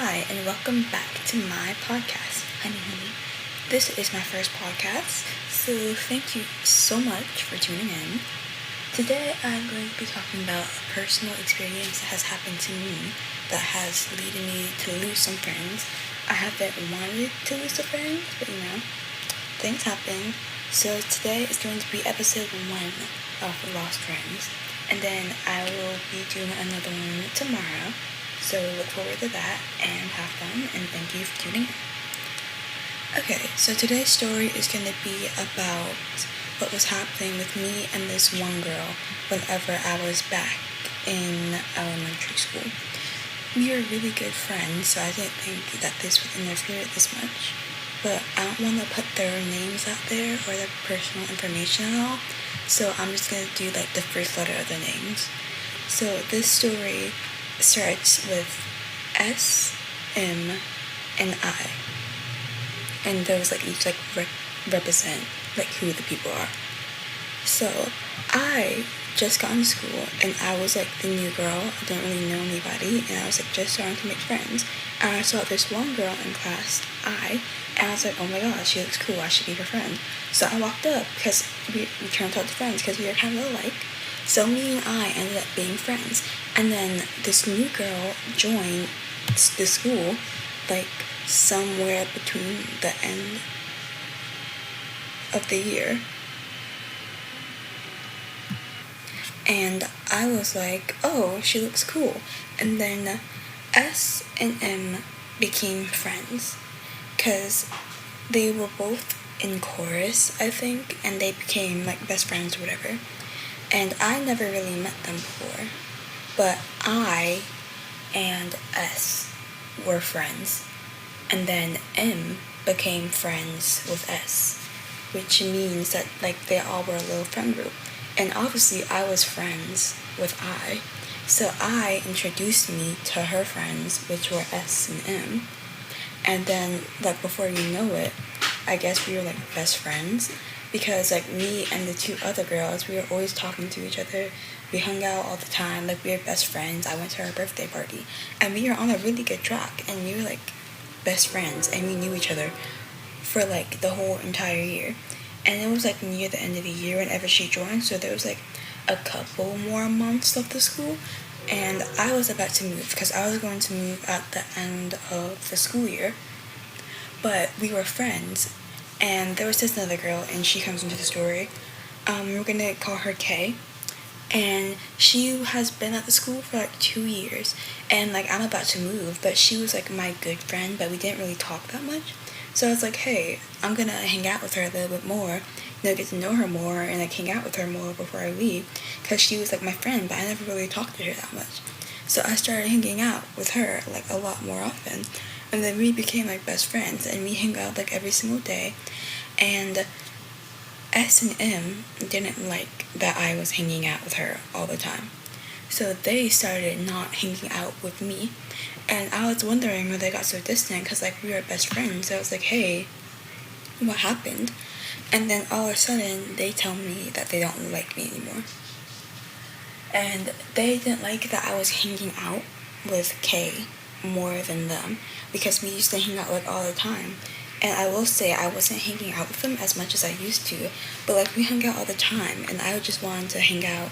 Hi, and welcome back to my podcast, Honey. This is my first podcast, so thank you so much for tuning in. Today, I'm going to be talking about a personal experience that has happened to me that has led me to lose some friends. I haven't wanted to lose a friend, but things happen. So today is going to be episode 1 of Lost Friends, and then I will be doing another one tomorrow. So look forward to that and have fun, and thank you for tuning in. Okay, so today's story is going to be about what was happening with me and this one girl whenever I was back in elementary school. We were really good friends, so I didn't think that this would interfere this much. But I don't want to put their names out there or their personal information at all, so I'm just going to do the first letter of their names. So this story starts with S, M, and I. And those each represent who the people are. So I just got into school and I was the new girl. I didn't really know anybody and I was just starting to make friends. And I saw this one girl in class, and I was oh my god, she looks cool, I should be her friend. So I walked up because we turned out to friends because we were kind of alike. So me and I ended up being friends. And then this new girl joined the school somewhere between the end of the year. And I was oh, she looks cool. And then S and M became friends because they were both in chorus, I think, and they became best friends or whatever. And I never really met them before, but I and S were friends, and then M became friends with S, which means that they all were a little friend group. And obviously I was friends with I, so I introduced me to her friends, which were S and M. And then before you know it, I guess we were best friends. Because me and the two other girls, we were always talking to each other. We hung out all the time, we were best friends. I went to her birthday party, and we were on a really good track, and we were best friends, and we knew each other for the whole entire year. And it was near the end of the year whenever she joined, so there was a couple more months of the school, and I was about to move because I was going to move at the end of the school year. But we were friends. And there was this other girl, and she comes into the story. We're gonna call her Kay. And she has been at the school for 2 years. And I'm about to move, but she was my good friend, but we didn't really talk that much. So I was hey, I'm gonna hang out with her a little bit more, get to know her more, and hang out with her more before I leave. Because she was my friend, but I never really talked to her that much. So I started hanging out with her a lot more often. And then we became best friends, and we hang out every single day. And S and M didn't like that I was hanging out with her all the time. So they started not hanging out with me. And I was wondering why they got so distant, because we were best friends. So I was hey, what happened? And then all of a sudden they tell me that they don't like me anymore. And they didn't like that I was hanging out with Kay more than them, because we used to hang out all the time. And I will say I wasn't hanging out with them as much as I used to, but we hung out all the time, and I just wanted to hang out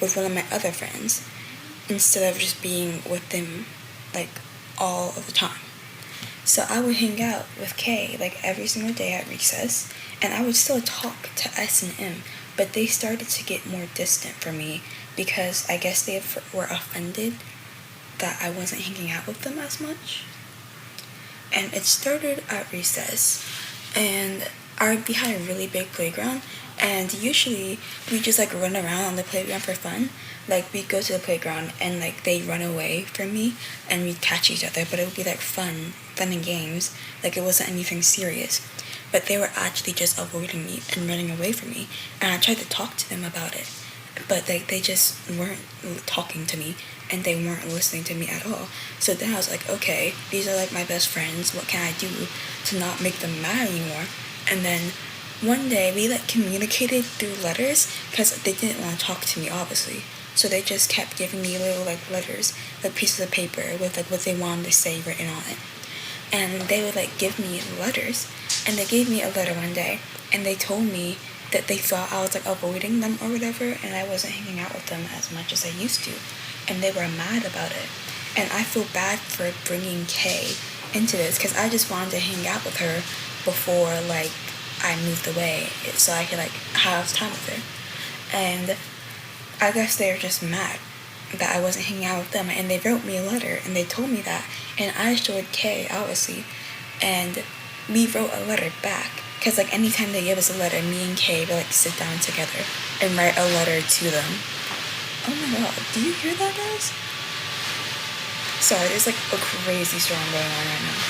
with one of my other friends instead of just being with them all of the time. So I would hang out with Kay every single day at recess, and I would still talk to S and M, but they started to get more distant from me because I guess they were offended that I wasn't hanging out with them as much. And it started at recess, and we had a really big playground, and usually we just run around on the playground for fun. We'd go to the playground and they'd run away from me and we'd catch each other, but it would be fun and games. It wasn't anything serious. But they were actually just avoiding me and running away from me, and I tried to talk to them about it, but they just weren't talking to me, and they weren't listening to me at all. So then I was okay, these are my best friends, what can I do to not make them mad anymore? And then one day we communicated through letters, because they didn't want to talk to me, obviously. So they just kept giving me little like letters, like pieces of paper with like what they wanted to say written on it. And they would like give me letters. And they gave me a letter one day, and they told me that they thought I was like avoiding them or whatever, and I wasn't hanging out with them as much as I used to. And they were mad about it. And I feel bad for bringing Kay into this, because I just wanted to hang out with her before like I moved away, so I could like have time with her. And I guess they were just mad that I wasn't hanging out with them, and they wrote me a letter and they told me that, and I showed Kay obviously, and we wrote a letter back, because like anytime they give us a letter, me and Kay would like sit down together and write a letter to them. Oh my god, do you hear that, guys? Sorry, there's like a crazy storm going on right now.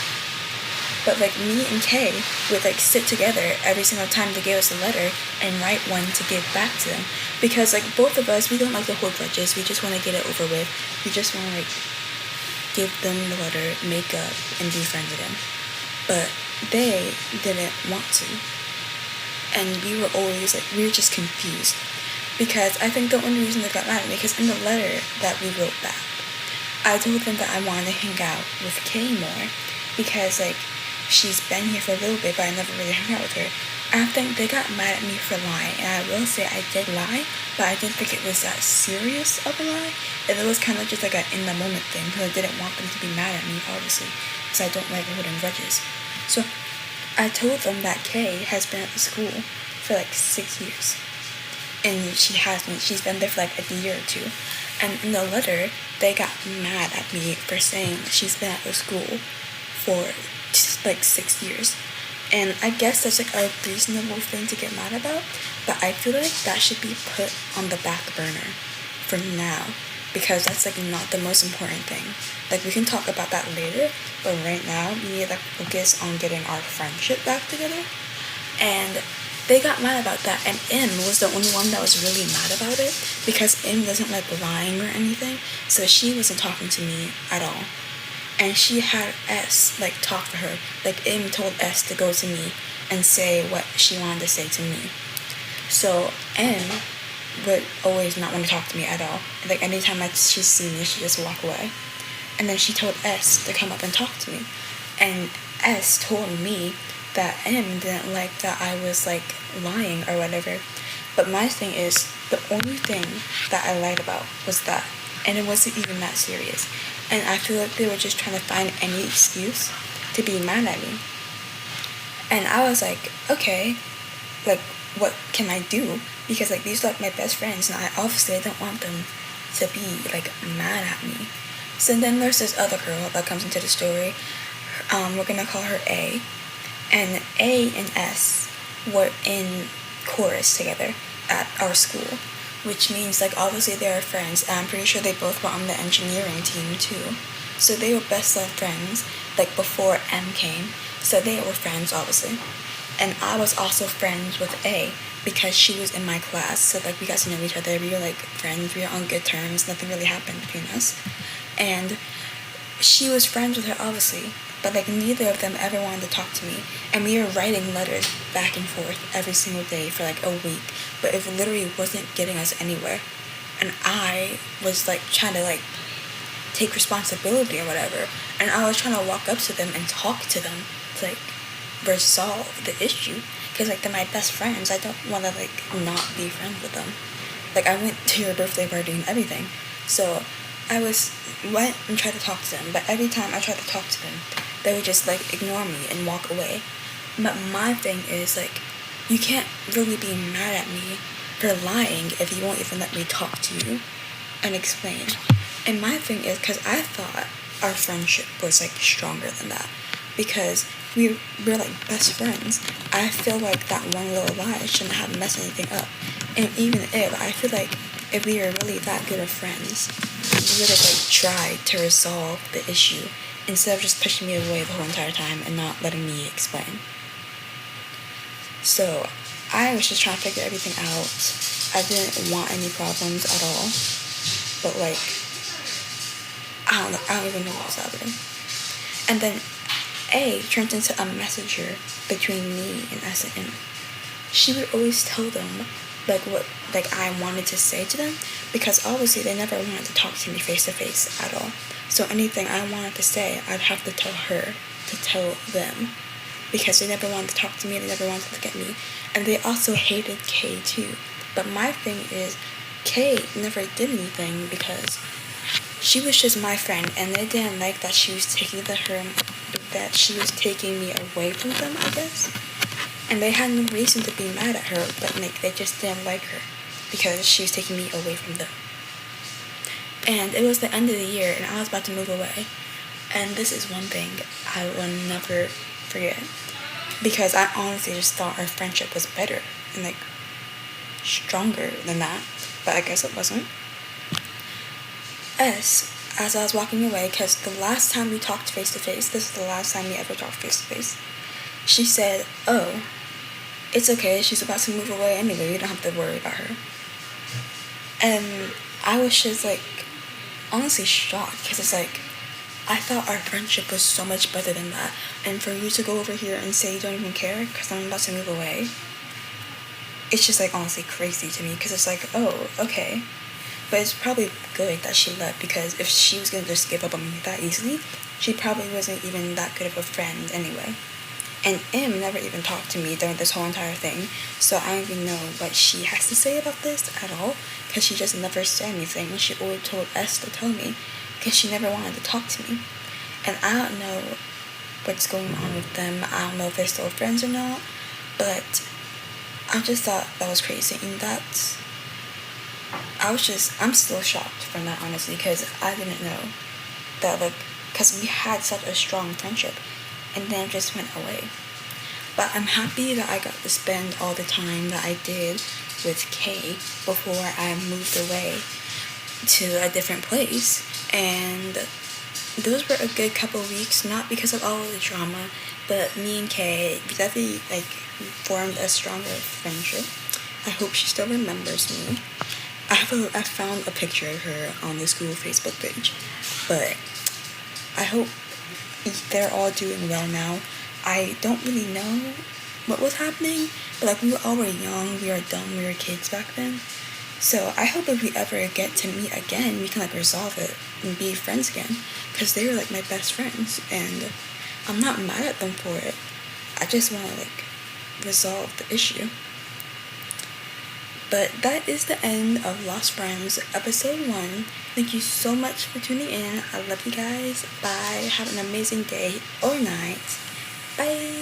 But like me and Kay would like sit together every single time they gave us a letter and write one to give back to them. Because like both of us, we don't like to hold grudges. We just want to get it over with. We just want to like give them the letter, make up, and be friends with them. But they didn't want to. And we were always like, we were just confused. Because I think the only reason they got mad at me, because in the letter that we wrote back, I told them that I wanted to hang out with Kay more. Because like, she's been here for a little bit, but I never really hung out with her. And I think they got mad at me for lying, and I will say I did lie, but I didn't think it was that serious of a lie. And it was kind of just like an in-the-moment thing, because I didn't want them to be mad at me, obviously, because I don't like holding grudges. So I told them that Kay has been at the school for like 6 years, and she's been there for like a year or two. And in the letter, they got mad at me for saying that she's been at the school for like 6 years. And I guess that's like a reasonable thing to get mad about, but I feel like that should be put on the back burner for now, because that's like not the most important thing. Like we can talk about that later, but right now we need to focus on getting our friendship back together. And they got mad about that, and Im was the only one that was really mad about it, because Im doesn't like lying or anything, so she wasn't talking to me at all. And she had S like talk to her. Like Im told S to go to me and say what she wanted to say to me. So Im would always not want to talk to me at all. Like anytime she see me, she just walk away. And then she told S to come up and talk to me. And S told me that Im didn't like that I was like lying or whatever. But my thing is, the only thing that I lied about was that, and it wasn't even that serious. And I feel like they were just trying to find any excuse to be mad at me. And I was like, okay, like, what can I do? Because, like, these are, like, my best friends, and I obviously don't want them to be, like, mad at me. So then there's this other girl that comes into the story. We're gonna call her A. And A and S were in chorus together at our school, which means like obviously they are friends, and I'm pretty sure they both were on the engineering team too. So they were best of friends like before M came, so they were friends obviously. And I was also friends with A because she was in my class, so like we got to know each other, we were like friends, we were on good terms, nothing really happened between us. And she was friends with her obviously, but like neither of them ever wanted to talk to me, and we were writing letters back and forth every single day for like a week, but it literally wasn't getting us anywhere. And I was like trying to like take responsibility or whatever, and I was trying to walk up to them and talk to them to like resolve the issue, because like they're my best friends. I don't want to like not be friends with them. Like I went to your birthday party and everything, so I went and tried to talk to them, but every time I tried to talk to them, they would just like ignore me and walk away. But my thing is like, you can't really be mad at me for lying if you won't even let me talk to you and explain. And my thing is, because I thought our friendship was like stronger than that, because we're like best friends. I feel like that one little lie shouldn't have messed anything up. And even if, I feel like if we were really that good of friends, we would have like tried to resolve the issue instead of just pushing me away the whole entire time and not letting me explain. So I was just trying to figure everything out. I didn't want any problems at all, but like I don't even know what was happening. And then A turned into a messenger between me and S and M. She would always tell them what I wanted to say to them, because obviously they never wanted to talk to me face to face at all. So anything I wanted to say, I'd have to tell her to tell them, because they never wanted to talk to me, they never wanted to look at me, and they also hated Kay too. But my thing is, Kay never did anything because she was just my friend, and they didn't like that she was taking me away from them, I guess. And they had no reason to be mad at her, but they just didn't like her because she was taking me away from them. And it was the end of the year, and I was about to move away. And this is one thing I will never forget, because I honestly just thought our friendship was better and stronger than that, but I guess it wasn't. As I was walking away, because the last time we talked face to face, this is the last time we ever talked face to face, she said, "Oh, it's okay, she's about to move away anyway, you don't have to worry about her." And I was just honestly shocked, because it's I thought our friendship was so much better than that, and for you to go over here and say you don't even care because I'm about to move away, it's just honestly crazy to me, because it's oh, okay. But it's probably good that she left, because if she was gonna just give up on me that easily, she probably wasn't even that good of a friend anyway. And Em never even talked to me during this whole entire thing, so I don't even know what she has to say about this at all, because she just never said anything. She always told S to tell me, because she never wanted to talk to me. And I don't know what's going on with them. I don't know if they're still friends or not, but I just thought that was crazy, and I'm still shocked from that, honestly, because I didn't know that, because we had such a strong friendship, and then it just went away. But I'm happy that I got to spend all the time that I did with Kay before I moved away to a different place, and those were a good couple weeks, not because of all of the drama, but me and Kay, we definitely formed a stronger friendship. I hope she still remembers me. I found a picture of her on the school Facebook page, but I hope they're all doing well now. I don't really know what was happening, but we were already young, we were dumb, we were kids back then. So I hope if we ever get to meet again, we can resolve it and be friends again, because they were my best friends, and I'm not mad at them for it. I just want to resolve the issue. But that is the end of Lost Friends, episode 1. Thank you so much for tuning in. I love you guys. Bye. Have an amazing day or night. Bye.